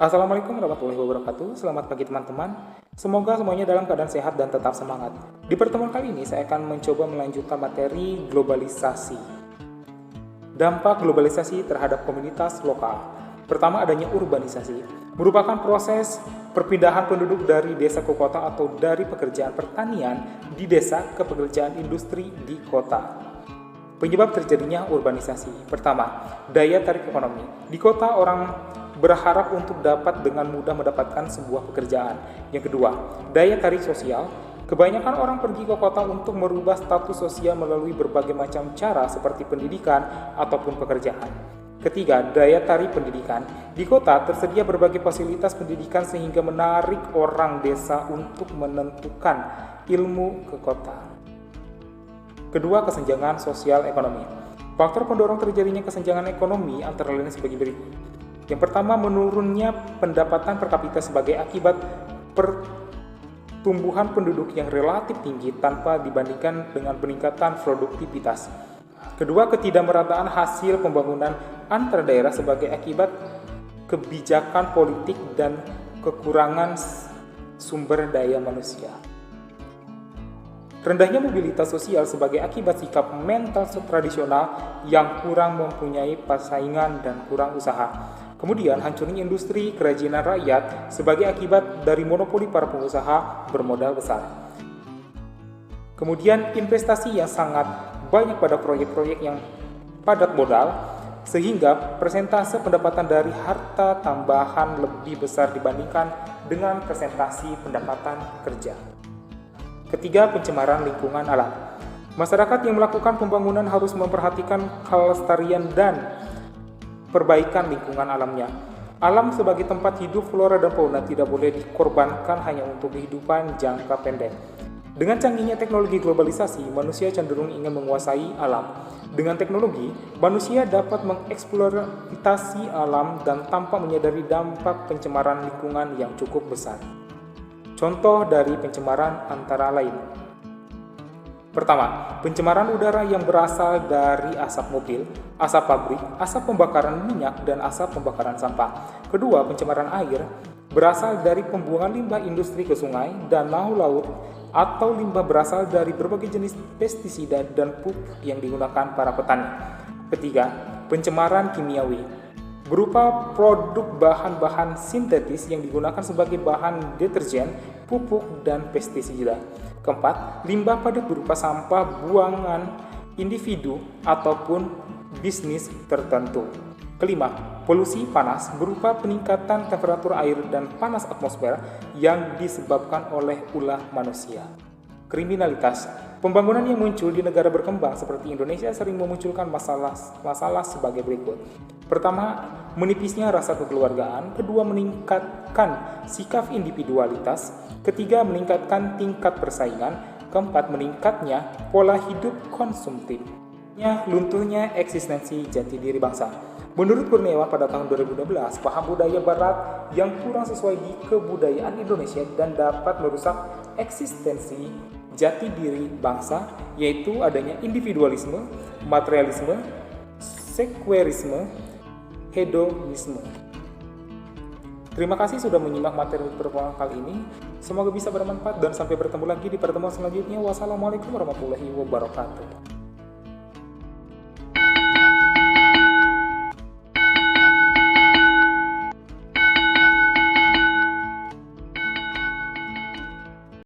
Assalamualaikum warahmatullahi wabarakatuh. Selamat pagi teman-teman. Semoga semuanya dalam keadaan sehat dan tetap semangat. Di pertemuan kali ini saya akan mencoba melanjutkan materi globalisasi. Dampak globalisasi terhadap komunitas lokal. Pertama, adanya urbanisasi. Merupakan proses perpindahan penduduk dari desa ke kota atau dari pekerjaan pertanian di desa ke pekerjaan industri di kota. Penyebab terjadinya urbanisasi. Pertama, daya tarik ekonomi. Di kota orang berharap untuk dapat dengan mudah mendapatkan sebuah pekerjaan. Yang kedua, daya tarik sosial. Kebanyakan orang pergi ke kota untuk merubah status sosial melalui berbagai macam cara seperti pendidikan ataupun pekerjaan. Ketiga, daya tarik pendidikan. Di kota tersedia berbagai fasilitas pendidikan sehingga menarik orang desa untuk menentukan ilmu ke kota. Kedua, kesenjangan sosial ekonomi. Faktor pendorong terjadinya kesenjangan ekonomi antara lain sebagai berikut. Yang pertama, menurunnya pendapatan per kapita sebagai akibat pertumbuhan penduduk yang relatif tinggi tanpa dibandingkan dengan peningkatan produktivitas. Kedua, ketidakmerataan hasil pembangunan antar daerah sebagai akibat kebijakan politik dan kekurangan sumber daya manusia. Rendahnya mobilitas sosial sebagai akibat sikap mental tradisional yang kurang mempunyai persaingan dan kurang usaha. Kemudian hancurnya industri kerajinan rakyat sebagai akibat dari monopoli para pengusaha bermodal besar. Kemudian investasi yang sangat banyak pada proyek-proyek yang padat modal sehingga persentase pendapatan dari harta tambahan lebih besar dibandingkan dengan persentase pendapatan kerja. Ketiga, pencemaran lingkungan alam. Masyarakat yang melakukan pembangunan harus memperhatikan kelestarian dan perbaikan lingkungan alamnya. Alam sebagai tempat hidup flora dan fauna tidak boleh dikorbankan hanya untuk kehidupan jangka pendek. Dengan canggihnya teknologi globalisasi, manusia cenderung ingin menguasai alam. Dengan teknologi, manusia dapat mengeksploitasi alam dan tanpa menyadari dampak pencemaran lingkungan yang cukup besar. Contoh dari pencemaran antara lain. Pertama, pencemaran udara yang berasal dari asap mobil, asap pabrik, asap pembakaran minyak, dan asap pembakaran sampah. Kedua, pencemaran air berasal dari pembuangan limbah industri ke sungai, danau, laut, atau limbah berasal dari berbagai jenis pestisida dan pupuk yang digunakan para petani. Ketiga, pencemaran kimiawi berupa produk bahan-bahan sintetis yang digunakan sebagai bahan deterjen, pupuk, dan pestisida. Keempat, limbah padat berupa sampah buangan individu ataupun bisnis tertentu. Kelima, polusi panas berupa peningkatan temperatur air dan panas atmosfer yang disebabkan oleh ulah manusia. Kriminalitas. Pembangunan yang muncul di negara berkembang seperti Indonesia sering memunculkan masalah sebagai berikut. Pertama, menipisnya rasa kekeluargaan. Kedua, meningkatkan sikap individualitas. Ketiga, meningkatkan tingkat persaingan. Keempat, meningkatnya pola hidup konsumtif. Lunturnya eksistensi jati diri bangsa. Menurut Kurniawan pada tahun 2012, paham budaya barat yang kurang sesuai di kebudayaan Indonesia dan dapat merusak eksistensi jati diri bangsa, yaitu adanya individualisme, materialisme, sekulerisme, hedonisme. Terima kasih sudah menyimak materi pertemuan kali ini. Semoga bisa bermanfaat dan sampai bertemu lagi di pertemuan selanjutnya. Wassalamualaikum warahmatullahi wabarakatuh.